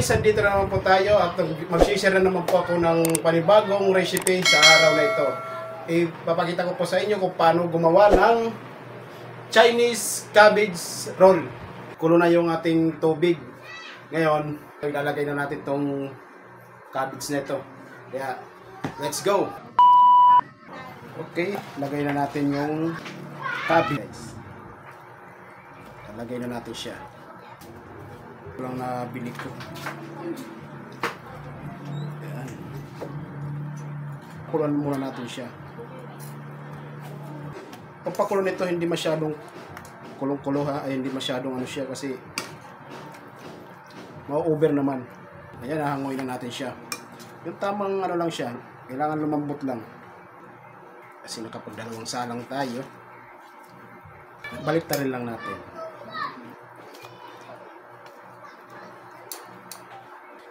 guys, andito na naman po tayo at mag-share na naman po ako ng panibagong recipe sa araw na ito. Ipapakita ko po sa inyo kung paano gumawa ng Chinese cabbage roll. Kulo na yung ating tubig. Ngayon, ilalagay na natin tong cabbage na ito. Kaya, let's go! Okay, lagay na natin yung cabbage. Lagay na natin siya. Lang na bili ko. Ayan. Kulan muna natin siya. Pagpakulo nito hindi masyadong kulong-kulo ha, ay hindi masyadong ano siya kasi ma-over naman. Ayan, hahangoy na natin siya. Yung tamang ano lang siya, kailangan lumambot lang. Kasi nakapagdalawang salang tayo. Balik ta rin lang natin.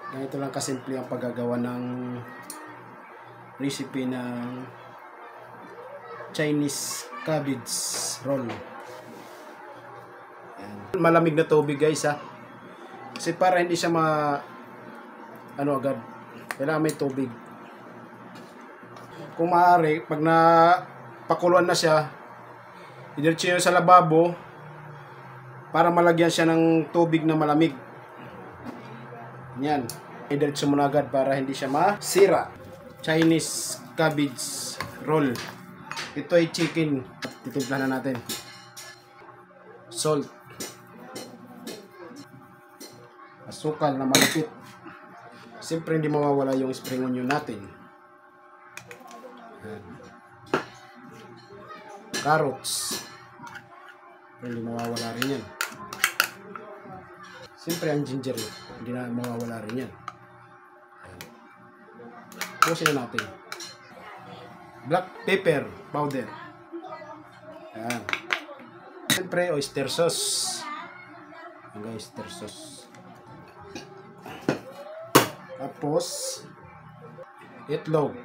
Ganito lang kasimple ang paggagawa ng recipe ng Chinese cabbage roll. Ayan. Malamig na tubig guys ha. Kasi para hindi siya ano agad, kailangan may tubig. Kung maaari, pag napakuluan na siya, idiretso nyo sa lababo para malagyan siya ng tubig na malamig. Yan. Idiretso mo na agad para hindi siya masira. Chinese cabbage roll. Ito ay chicken. Titimpla na natin. Salt. Asukal na malapit. Siyempre hindi mawawala yung spring onion natin. Carrots. Hindi mawawala rin yan. Siyempre ang ginger, hindi na mawawala rin yan. Pusin na natin. Black pepper powder. Ayan. Siyempre oyster sauce. Ang oyster sauce. Tapos itlog.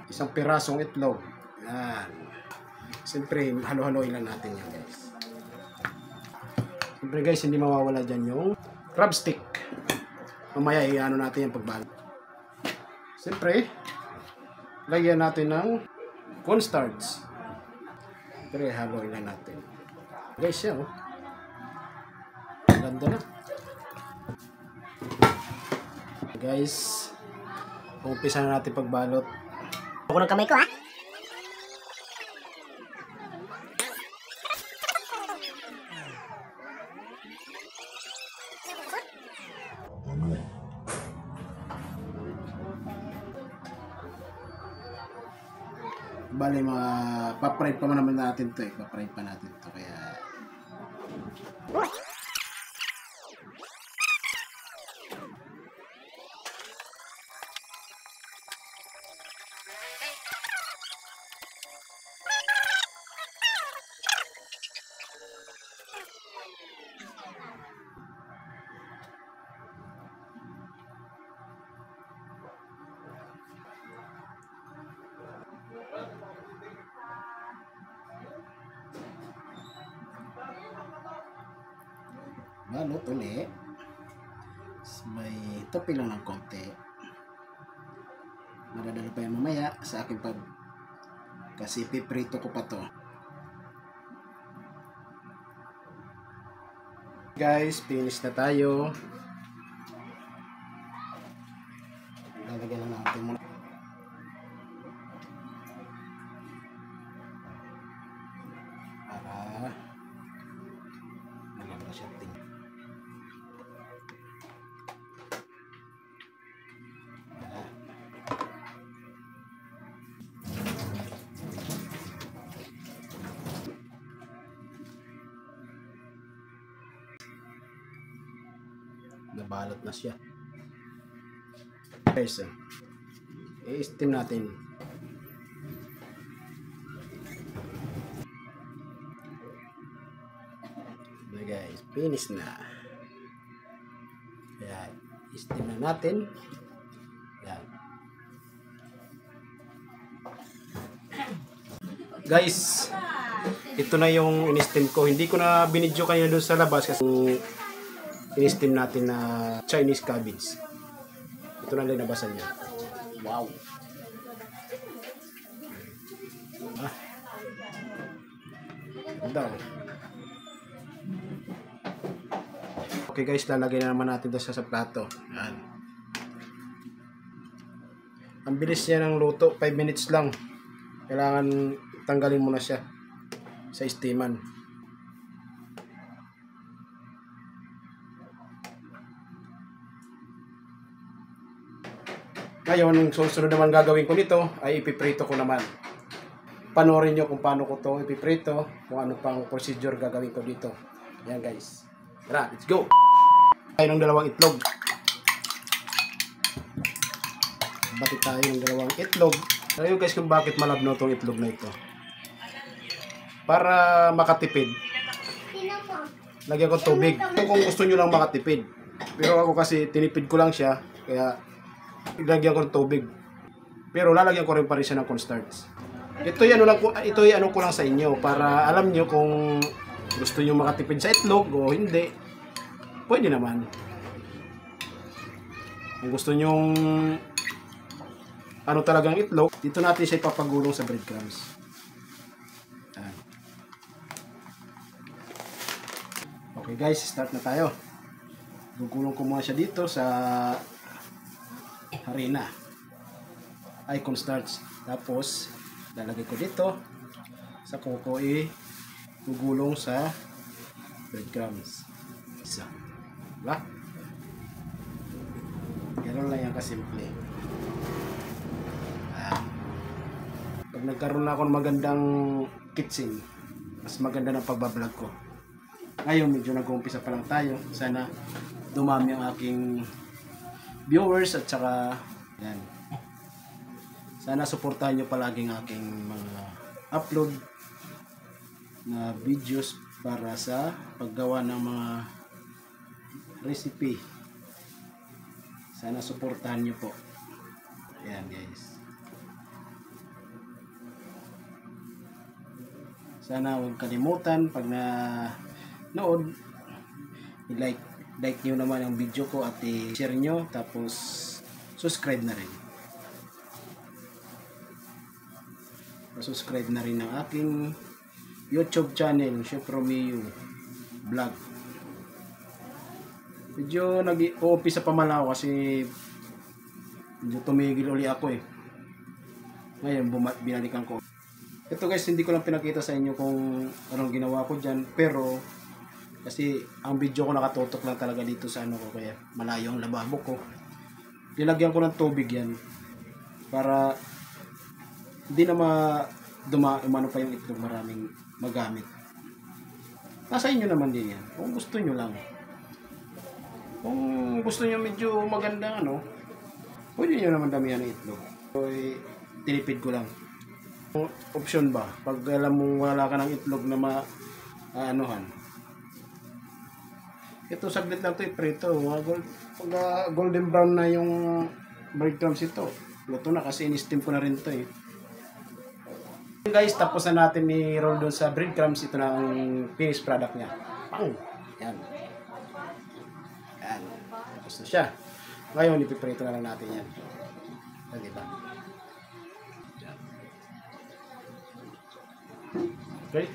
Isang pirasong itlog. Ayan. Siyempre halo-haloin lang natin yan guys. Siyempre guys, hindi mawawala dyan yung crab stick. Mamaya i-ano natin yung pagbalot. Siyempre, lagyan natin ng cornstarch. Siyempre, haloin lang natin. Guys, yan oh. Ganda na. Guys, umpisa na natin pagbalot. Ako ng kamay ko ha. Bale, pa-fried pa naman natin to eh. Pa-fried pa natin to kaya balot ulit. May topping lang ng konti. Madadala pa yan mamaya sa akin pag kasi piprito ko pa to. Guys, finish na tayo. Lalagyan lang natin muna. Para nalagyan siya ting. Nabalot na siya. Guys, i-steam natin. Okay guys, finish na. Ayan, i-steam na natin. Ayan. Guys, ito na yung in-steam ko. Hindi ko na binidyo kanina doon sa labas kasi in-steam natin na Chinese cabbage. Ito na linabasan niya. Wow. Ah. Ganda. Okay guys, lalagay na naman natin ito sa plato. Yan. Ang bilis niya ng luto, 5 minutes lang. Kailangan tanggalin mo na siya sa steaman. Ngayon, yung susunod naman gagawin ko nito ay ipiprito ko naman. Panoorin nyo kung paano ko ito ipiprito, kung ano pang procedure gagawin ko dito. Yan guys. Tara, let's go! Tayo ng dalawang itlog. Bati tayo ng dalawang itlog. Alam guys kung bakit malabnaw itong itlog na ito. Para makatipid, lagyan ko tubig. Kung gusto nyo lang makatipid. Pero ako kasi tinipid ko lang siya, kaya ilagyan ko ng tubig. Pero lalagyan ko rin pa rin siya ng cornstarch. Ito ano ko lang sa inyo para alam nyo kung gusto nyo makatipid sa itlog o hindi. Pwede naman. Kung gusto nyo ano talagang itlog, dito natin siya ipapagulong sa breadcrumbs. Ayan. Okay guys, start na tayo. Gugulong ko muna siya dito sa harina ay cornstarch, tapos lalagay ko dito sa kuko, gugulong sa breadcrumbs. Isa, diba? Ganun lang yan kasimple. Pag nagkaroon na ako ng magandang kitchen, mas maganda ng pagbablog ko. Ngayon medyo nag-uumpisa pa lang tayo, sana dumami ang aking viewers at saka yan. Sana suportahan nyo palagi ang aking mga upload na videos para sa paggawa ng mga recipe. Sana suportahan nyo po. Yan guys. Sana huwag kalimutan pag nood, i-like nyo naman ang video ko at i-share nyo, tapos subscribe na rin. Subscribe na rin ang aking YouTube channel, Chef Romeo Vlog. Medyo nag-uumpisa pa man ako kasi medyo tumigil uli ako eh. Ngayon binalikan ko. Ito guys, hindi ko lang pinakita sa inyo kung anong ginawa ko dyan, pero kasi ang video ko nakatutok lang talaga dito sa ano ko, kaya malayo ang lababo ko. Nilagyan ko ng tubig yan para hindi na umano pa yung itlog, maraming magamit. Nasa inyo naman din yan, kung gusto nyo lang. Kung gusto nyo medyo magandang pwede nyo naman damihan ng itlog. So, tinipid ko lang. Option ba? Pag alam mong wala ka ng itlog na maanuhan. Ito saglit lang ito iprito. Pag golden brown na yung breadcrumbs ito, luto na kasi in-steam ko na rin ito eh. Guys, tapos na natin i-roll doon sa breadcrumbs. Ito na ang finished product niya. Pang! Yan. Yan. Tapos na siya. Ngayon, ipiprito na lang natin yan. Diba? Okay,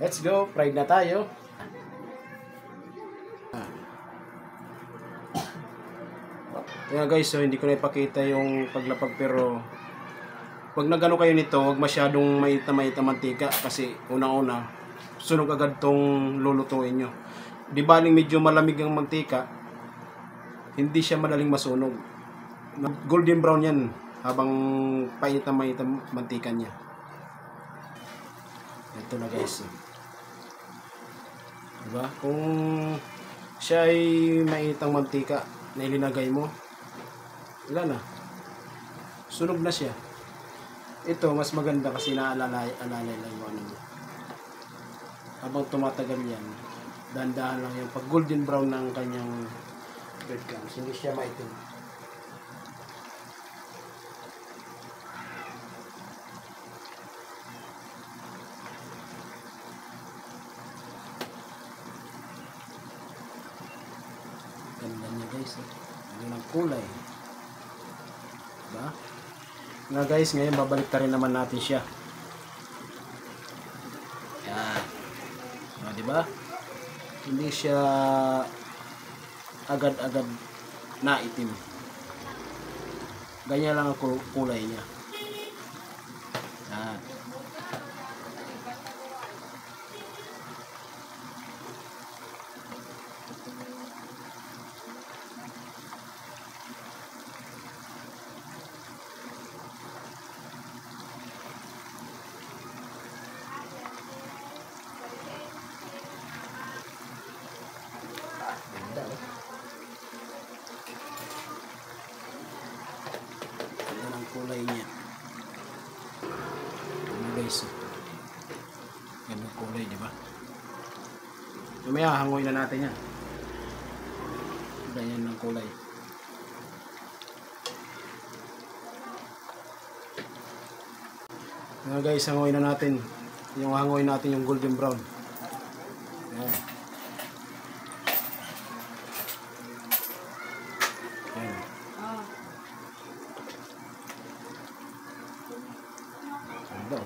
let's go. Fried na tayo. Kaya guys, so hindi ko na ipakita yung paglapag, pero pag nagano kayo nito, huwag masyadong maita mantika kasi una-una sunog agad tong lulutuin nyo. Di baling medyo malamig ang mantika, hindi siya madaling masunog. Golden brown yan habang pait na mantika niya. Ito na guys. Diba? Kung siya ay mainitang mantika na ilinagay mo, wala na. Sunog na siya. Ito, mas maganda kasi naalalay lang yung ano mo. Habang tumatagal yan, dahan-dahan lang yung pag golden brown ng kanyang breadcrumbs. Hindi siya maitim. Ganda niya guys. Ano ng kulay. Diba? Na guys, ngayon babalik rin naman natin siya. Yan. Diba? Hindi siya agad-agad na itim. Ganyan lang ang kulay niya. Yan. Ganda ng kulay niya. Ano guys? Ganda ng kulay, di ba? Mamaya hangoy na natin yan. Ganyan ng kulay. Mga guys, hangoy na natin. Yung hangoy natin yung golden brown. Ayan. Ayan. Ganda.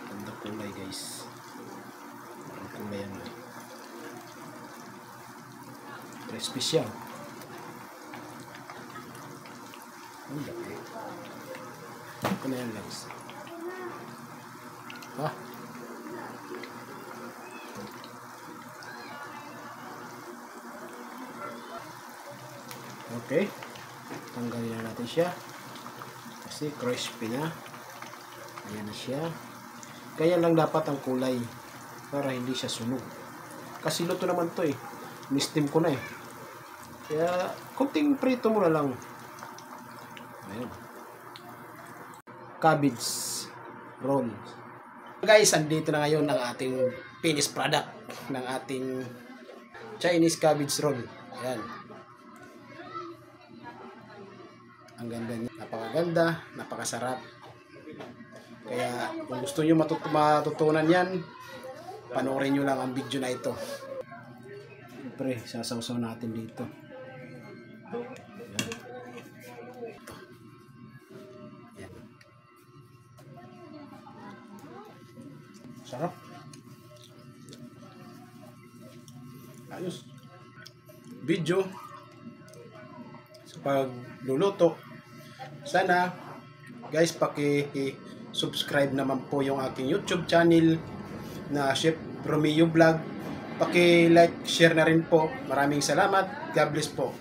Ganda kulay guys. Ang kulay yan. Crispy siya. Ang laki. Ito na yan guys. Ha? Okay. Tanggalin na natin siya. Kasi crispy na. Ayan na siya. Kaya lang dapat ang kulay. Para hindi siya sunog. Kasi luto naman to eh. Ni-steam ko na eh. Kaya kunting prito mo na lang. Ayan. Cabbage roll. Guys, andito na ngayon ang ating finished product ng ating Chinese cabbage roll. Ayan. Ang ganda niya. Napakaganda, napakasarap. Kaya kung gusto nyo matutunan yan, panoorin nyo lang ang video na ito. Siyempre, sasawsaw natin dito. Ayan. Ayan. Sarap. Ayos. Video sa pagluluto. Sana guys, paki-subscribe naman po yung aking YouTube channel na Chef Romeo Vlog. Paki-like, share na rin po. Maraming salamat. God bless po.